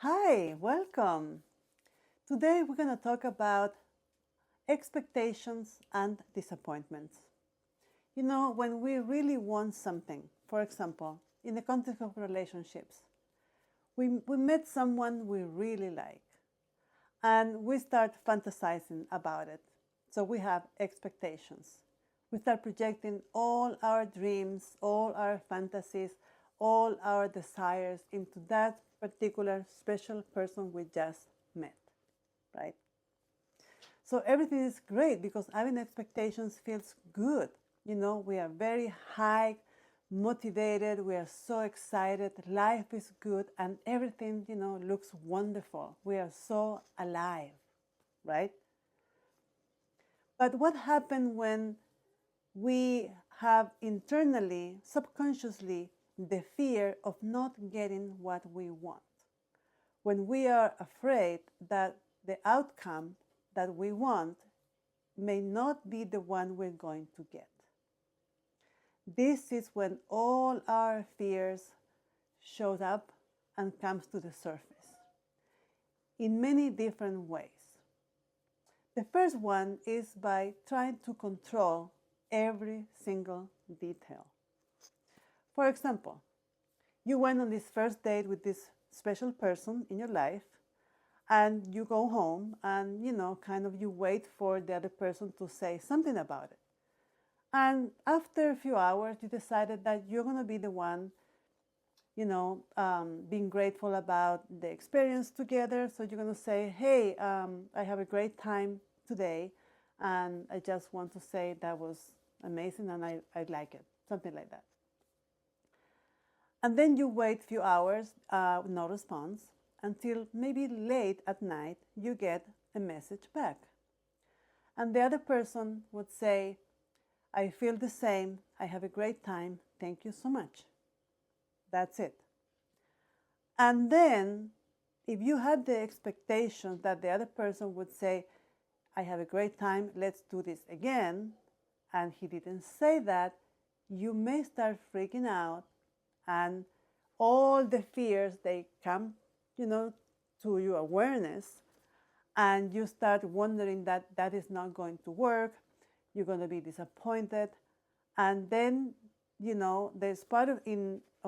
Hi, welcome. Today we're going to talk about expectations and disappointments. You know, when we really want something, for example, in the context of relationships, we met someone we really like and we start fantasizing about it. So we have expectations. We start projecting all our dreams, all our fantasies, all our desires into that particular special person we just met, right? So everything is great because having expectations feels good. You know, we are very high motivated, we are so excited, life is good, and everything, looks wonderful. We are so alive, right? But what happens when we have internally, subconsciously, the fear of not getting what we want? When we are afraid that the outcome that we want may not be the one we're going to get. This is when all our fears shows up and comes to the surface in many different ways. The first one is by trying to control every single detail. For example, you went on this first date with this special person in your life, and you go home and kind of you wait for the other person to say something about it. And after a few hours, you decided that you're going to be the one, being grateful about the experience together. So you're going to say, hey, I have a great time today. And I just want to say that was amazing and I like it. Something like that. And then you wait a few hours, no response, until maybe late at night you get a message back. And the other person would say, I feel the same, I have a great time, thank you so much. That's it. And then, if you had the expectation that the other person would say, I have a great time, let's do this again, and he didn't say that, you may start freaking out and all the fears, they come, to your awareness, and you start wondering that that is not going to work, you're going to be disappointed, and then, there's part of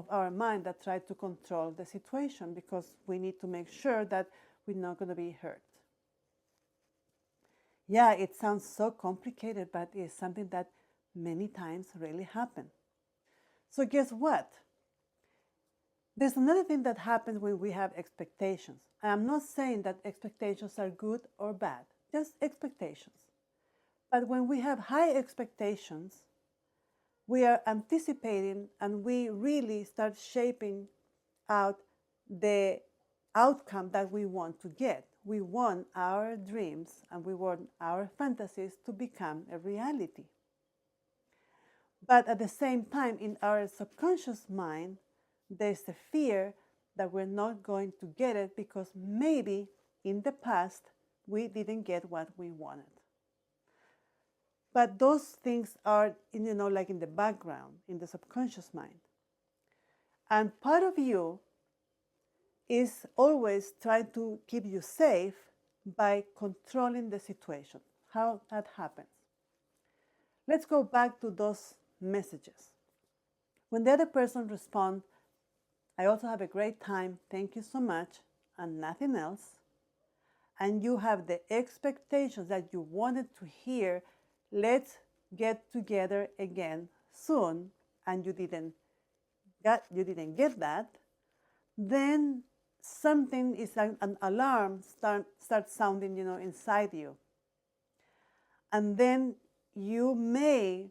our mind that tries to control the situation because we need to make sure that we're not going to be hurt. Yeah, it sounds so complicated, but it's something that many times really happen. So guess what? There's another thing that happens when we have expectations. I'm not saying that expectations are good or bad, just expectations. But when we have high expectations, we are anticipating and we really start shaping out the outcome that we want to get. We want our dreams and we want our fantasies to become a reality. But at the same time, in our subconscious mind, there's the fear that we're not going to get it because maybe in the past we didn't get what we wanted. But those things are, like in the background, in the subconscious mind. And part of you is always trying to keep you safe by controlling the situation. How that happens. Let's go back to those messages. When the other person responds, I also have a great time, thank you so much, and nothing else, and you have the expectations that you wanted to hear, let's get together again soon, and you didn't get that, then something is like an alarm starts sounding, inside you. And then you may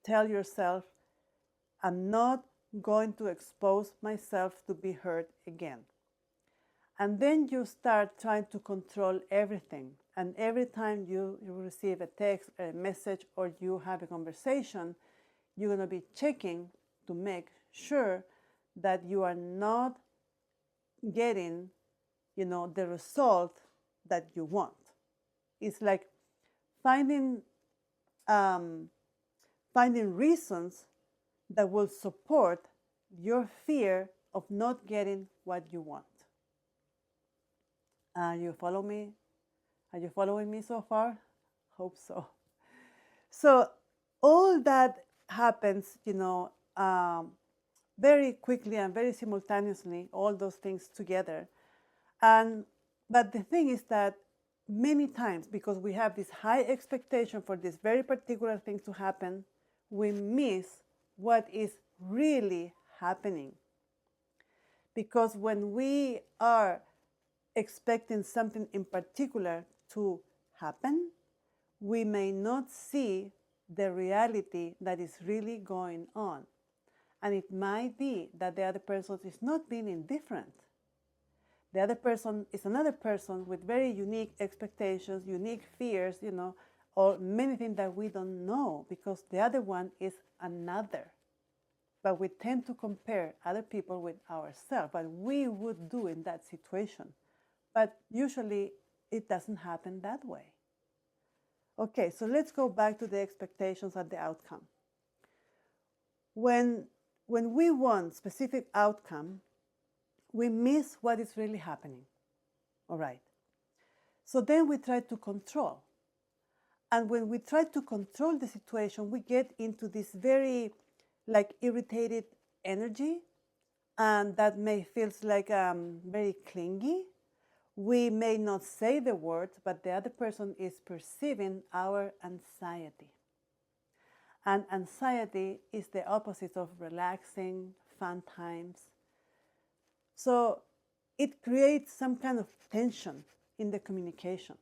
tell yourself, I'm not going to expose myself to be hurt again. And then you start trying to control everything. And every time you receive a text, a message, or you have a conversation, you're going to be checking to make sure that you are not getting, the result that you want. It's like finding reasons that will support your fear of not getting what you want. You follow me? Are you following me so far? Hope so. So all that happens, very quickly and very simultaneously, all those things together. But the thing is that many times, because we have this high expectation for this very particular thing to happen, we miss what is really happening. Because when we are expecting something in particular to happen, we may not see the reality that is really going on. And it might be that the other person is not being indifferent. The other person is another person with very unique expectations, unique fears, or many things that we don't know because the other one is another. But we tend to compare other people with ourselves, what we would do in that situation. But usually it doesn't happen that way. Okay, so let's go back to the expectations and the outcome. When we want specific outcome, we miss what is really happening. All right. So then we try to control. And when we try to control the situation, we get into this very irritated energy, and that may feels like very clingy. We may not say the words, but the other person is perceiving our anxiety. And anxiety is the opposite of relaxing, fun times. So it creates some kind of tension in the communication.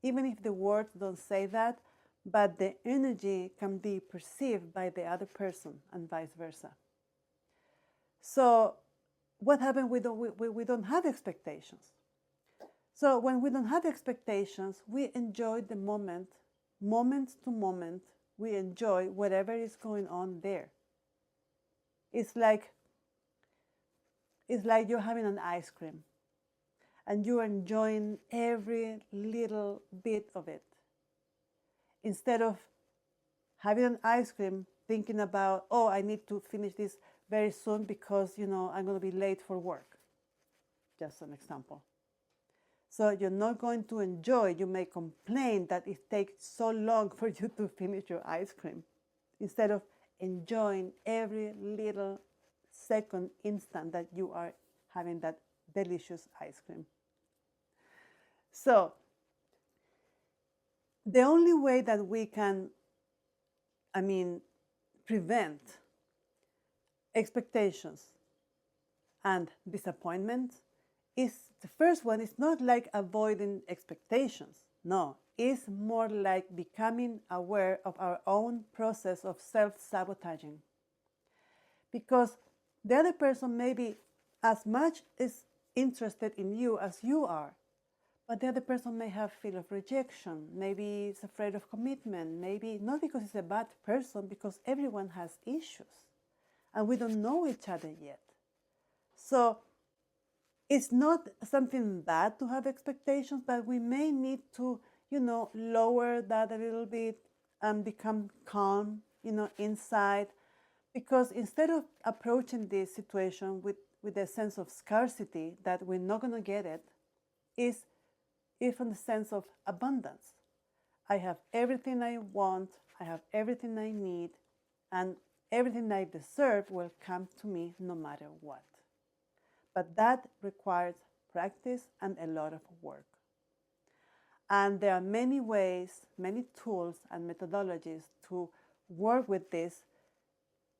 Even if the words don't say that, but the energy can be perceived by the other person and vice versa. So what happens? We don't have expectations. So when we don't have expectations, we enjoy the moment to moment, we enjoy whatever is going on there. It's like you're having an ice cream and you're enjoying every little bit of it. Instead of having an ice cream thinking about, oh, I need to finish this very soon because, I'm going to be late for work. Just an example. So you're not going to enjoy. You may complain that it takes so long for you to finish your ice cream, instead of enjoying every little second instant that you are having that delicious ice cream. So the only way that we can, prevent expectations and disappointment is, the first one is not like avoiding expectations. No, it's more like becoming aware of our own process of self-sabotaging. Because the other person may be as much is interested in you as you are, but the other person may have fear of rejection, maybe is afraid of commitment, maybe not because it's a bad person, because everyone has issues and we don't know each other yet. So it's not something bad to have expectations, but we may need to, lower that a little bit and become calm, inside. Because instead of approaching this situation with a sense of scarcity, that we're not going to get it, is even the sense of abundance. I have everything I want, I have everything I need, and everything I deserve will come to me no matter what. But that requires practice and a lot of work. And there are many ways, many tools and methodologies to work with this.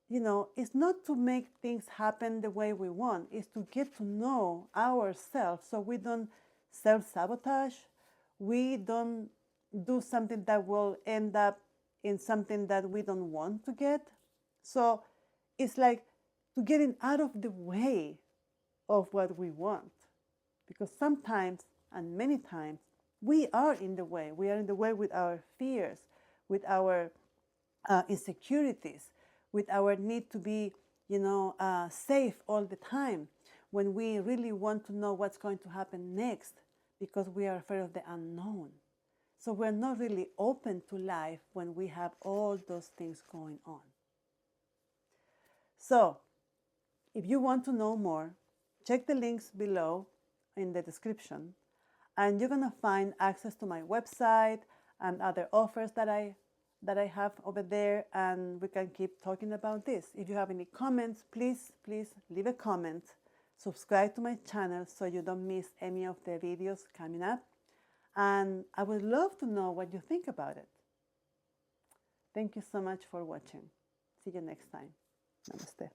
It's not to make things happen the way we want. It's to get to know ourselves so we don't self-sabotage. We don't do something that will end up in something that we don't want to get. So it's like to getting out of the way of what we want. Because sometimes, and many times, we are in the way. We are in the way with our fears, with our insecurities, with our need to be, safe all the time, when we really want to know what's going to happen next, because we are afraid of the unknown. So we're not really open to life when we have all those things going on. So if you want to know more, check the links below in the description, And you're gonna find access to my website and other offers that I have over there, and we can keep talking about this. If you have any comments, please leave a comment. Subscribe to my channel so you don't miss any of the videos coming up. And I would love to know what you think about it. Thank you so much for watching. See you next time. Namaste.